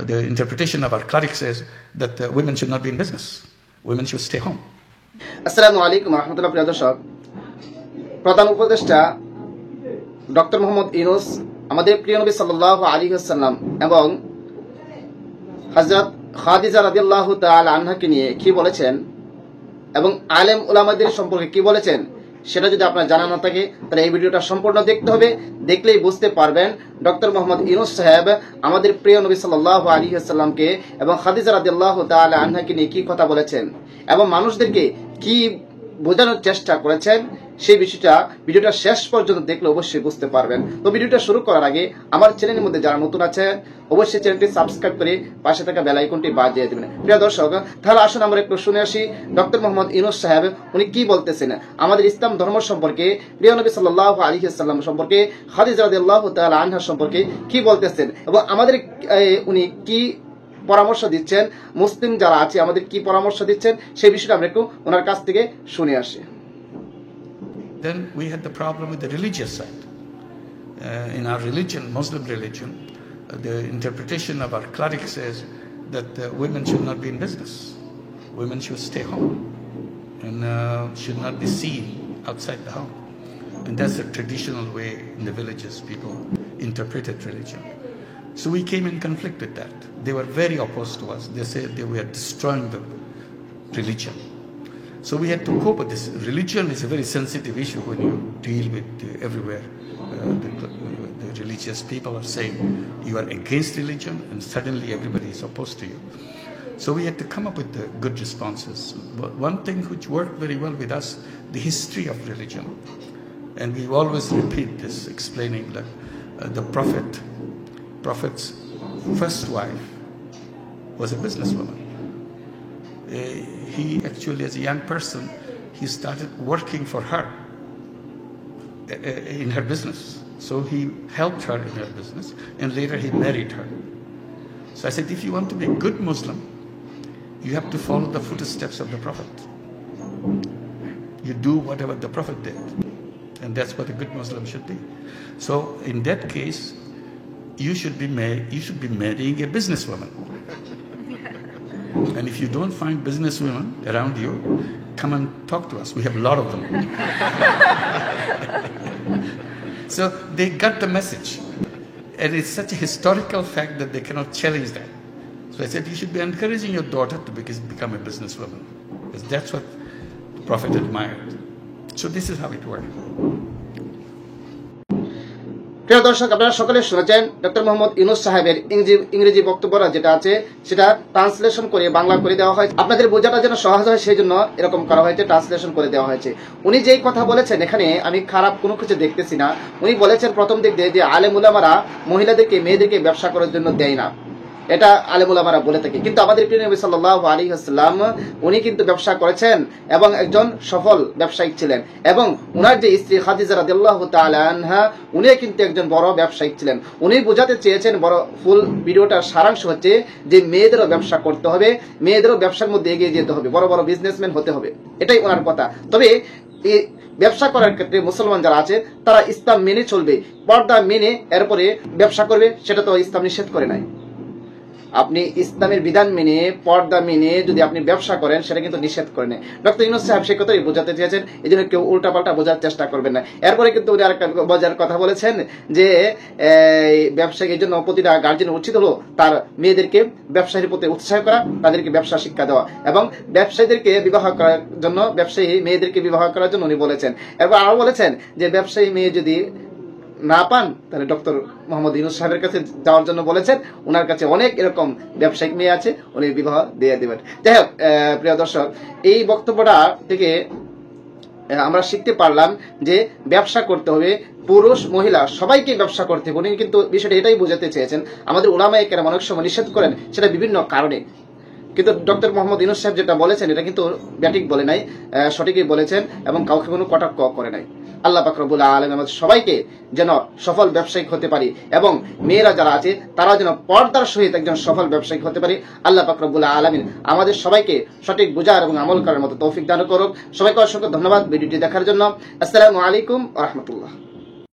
The interpretation of our cleric says that women should not be in business. Women should stay home. আসসালামু আলাইকুম রহমতুল্লাহ। প্রিয় দর্শক, প্রধান উপদেষ্টা ডক্টর মোহাম্মদ ইউনূস আমাদের প্রিয় নবী সাল্লাল্লাহু আলাইহি ওয়াসাল্লাম এবং হযরত খাদিজা রাদিয়াল্লাহু তাআলা আনহাকে নিয়ে কি বলেছেন এবং আলেম উলামাদের সম্পর্কে কি বলেছেন সেটা যদি আপনার জানা না থাকে তাহলে এই ভিডিওটা সম্পূর্ণ দেখতে হবে। দেখলেই বুঝতে পারবেন ডক্টর মোহাম্মদ ইউনূস সাহেব আমাদের প্রিয় নবী সাল্লাল্লাহু আলাইহি ওয়াসাল্লামকে এবং খাদিজা রাদিয়াল্লাহু তাআলা আনহাকে নিয়ে কি কথা বলেছেন এবং মানুষদেরকে কি বোঝানোর চেষ্টা করেছেন সেই বিষয়টা ভিডিওটা শেষ পর্যন্ত দেখলে অবশ্যই বুঝতে পারবেন। তো ভিডিওটা শুরু করার আগে আমার চ্যানেলের মধ্যে যারা নতুন আছে অবশ্যই চ্যানেলটি সাবস্ক্রাইব করে পাশে থাকা বেল আইকনটি বাজিয়ে দিবেন। প্রিয় দর্শক, তাহলে আসুন আমরা একটু শুনে আসি ডক্টর মোহাম্মদ ইউনূস সাহেব উনি কি বলতেছেন আমাদের ইসলাম ধর্ম সম্পর্কে, প্রিয় নবী সাল্লাল্লাহু আলাইহি ওয়াসাল্লাম সম্পর্কে, খাদিজা রাদিয়াল্লাহু তাআলা আনহা সম্পর্কে কি বলতেছেন এবং আমাদের উনি কি পরামর্শ দিচ্ছেন, মুসলিম যারা আছে আমাদের কি পরামর্শ দিচ্ছেন সেই বিষয়টা আমরা একটু ওনার কাছ থেকে শুনে আসি। Then we had the problem with the religious side. In our religion, Muslim religion, the interpretation of our cleric says that women should not be in business. Women should stay home and should not be seen outside the home. And that's the traditional way in the villages people interpreted religion. So we came in conflict with that. They were very opposed to us. They said they were destroying the religion. So we had to cope with this. Religion is a very sensitive issue when you deal with everywhere. The religious people are saying you are against religion and suddenly everybody is opposed to you. So we had to come up with the good responses. But one thing which worked very well with us, the history of religion. And we always repeat this, explaining that the Prophet's first wife was a businesswoman. He actually, as a young person, he started working for her in her business. So he helped her in her business and later he married her. So I said, if you want to be a good Muslim, you have to follow the footsteps of the Prophet. You do whatever the Prophet did. And that's what a good Muslim should be. So in that case, you should be marrying a businesswoman. And if you don't find businesswomen around you, come and talk to us. We have a lot of them. So they got the message. And it's such a historical fact that they cannot challenge that. So I said, you should be encouraging your daughter to become a businesswoman. Because that's what the Prophet admired. So this is how it worked. প্রিয় দর্শক, আপনারা সকলে শুনেছেন doctor Mohammad Yunus সাহেবের ইংরেজি বক্তব্যটা যেটা আছে সেটা ট্রান্সলেশন করে বাংলা করে দেওয়া হয়েছে। আপনাদের বোঝাটা যেন সহজ হয় সেই জন্য এরকম করা হয়েছে, ট্রান্সলেশন করে দেওয়া হয়েছে। উনি যেই কথা বলেছেন এখানে আমি খারাপ কোনো কিছু দেখতেছি না। উনি বলেছেন প্রথম দিক দিয়ে যে আলেম উলামারা মহিলাদেরকে মেয়েদেরকে ব্যবসা করার জন্য দেয় না, এটা আলেম উলামারা বলে থাকে। কিন্তু আমাদের প্রিয় নবী সাল্লাল্লাহু আলাইহি ওয়াসাল্লাম উনি কিন্তু ব্যবসা করেছেন এবং একজন সফল ব্যবসায়িক ছিলেন এবং উনার যে স্ত্রী খাদিজা রাদিয়াল্লাহু তাআলা আনহা উনিও কিন্তু একজন বড় ব্যবসায়িক ছিলেন। উনি বোঝাতে চেয়েছেন, বড় ফুল ভিডিওটার সারাংশ হচ্ছে যে মেয়েদেরও ব্যবসা করতে হবে, মেয়েদেরও ব্যবসার মধ্যে এগিয়ে যেতে হবে, বড় বড় বিজনেসম্যান হতে হবে, এটাই ওনার কথা। তবে এই ব্যবসা করার ক্ষেত্রে মুসলমান যারা আছে তারা ইসলাম মেনে চলবে, পর্দা মেনে এরপরে ব্যবসা করবে, সেটা তো ইসলাম নিষেধ করে নাই। আপনি ইসলামের বিধান মেনে পর্দা মেনে যদি আপনি ব্যবসা করেন সেটা কিন্তু নিষেধ করে নেয়। ডক্টর ইউনূস সাহেব সে কথাই বোঝাতে চেয়েছেন, এই জন্য কেউ উল্টাপাল্টা বোঝার চেষ্টা করবেন না। এরপরে কিন্তু উনি আরেকটা বোঝার কথা বলেছেন যে ব্যবসায়ী এই জন্য প্রতিটা গার্জেনের উচিত হলো তার মেয়েদেরকে ব্যবসায়ীর প্রতি উৎসাহ করা, তাদেরকে ব্যবসা শিক্ষা দেওয়া এবং ব্যবসায়ীদেরকে বিবাহ করার জন্য, ব্যবসায়ী মেয়েদেরকে বিবাহ করার জন্য উনি বলেছেন। এরপর আরো বলেছেন যে ব্যবসায়ী মেয়ে যদি না পান তাহলে ডক্টর মোহাম্মদ ইউনূস সাহেবের কাছে যাওয়ার জন্য বলেছেন। ওনার কাছে অনেক এরকম ব্যবসায়িক মেয়ে আছে, উনি বিবাহ দিয়ে দেবেন। যাই হোক, প্রিয় দর্শক, এই বক্তব্যটা থেকে আমরা শিখতে পারলাম যে ব্যবসা করতে হবে, পুরুষ মহিলা সবাইকে ব্যবসা করতে হবে। উনি কিন্তু বিষয়টা এটাই বোঝাতে চেয়েছেন। আমাদের উলামায়ে কেরাম অনেক সময় নিষেধ করেন, সেটা বিভিন্ন কারণে। কিন্তু ডক্টর মোহাম্মদ ইউনূস সাহেব যেটা বলেছেন এটা কিন্তু ব্যাটিক বলে নাই, সঠিকই বলেছেন এবং কাউকে কোনো কটাক্ষ করে নাই। আল্লাহ পাক রব্বুল আলামিন আমাদের সবাইকে যেন সফল ব্যবসায়িক হতে পারি এবং মেয়েরা যারা আছে তারা যেন পর্দার সহিত একজন সফল ব্যবসায়িক হতে পারি। আল্লাহ পাক রব্বুল আলামিন আমাদের সবাইকে সঠিক বুঝার এবং আমল করার মতো তৌফিক দান করুক। সবাইকে অসংখ্য ধন্যবাদ ভিডিওটি দেখার জন্য। আসসালামু আলাইকুম ওয়া রাহমাতুল্লাহ।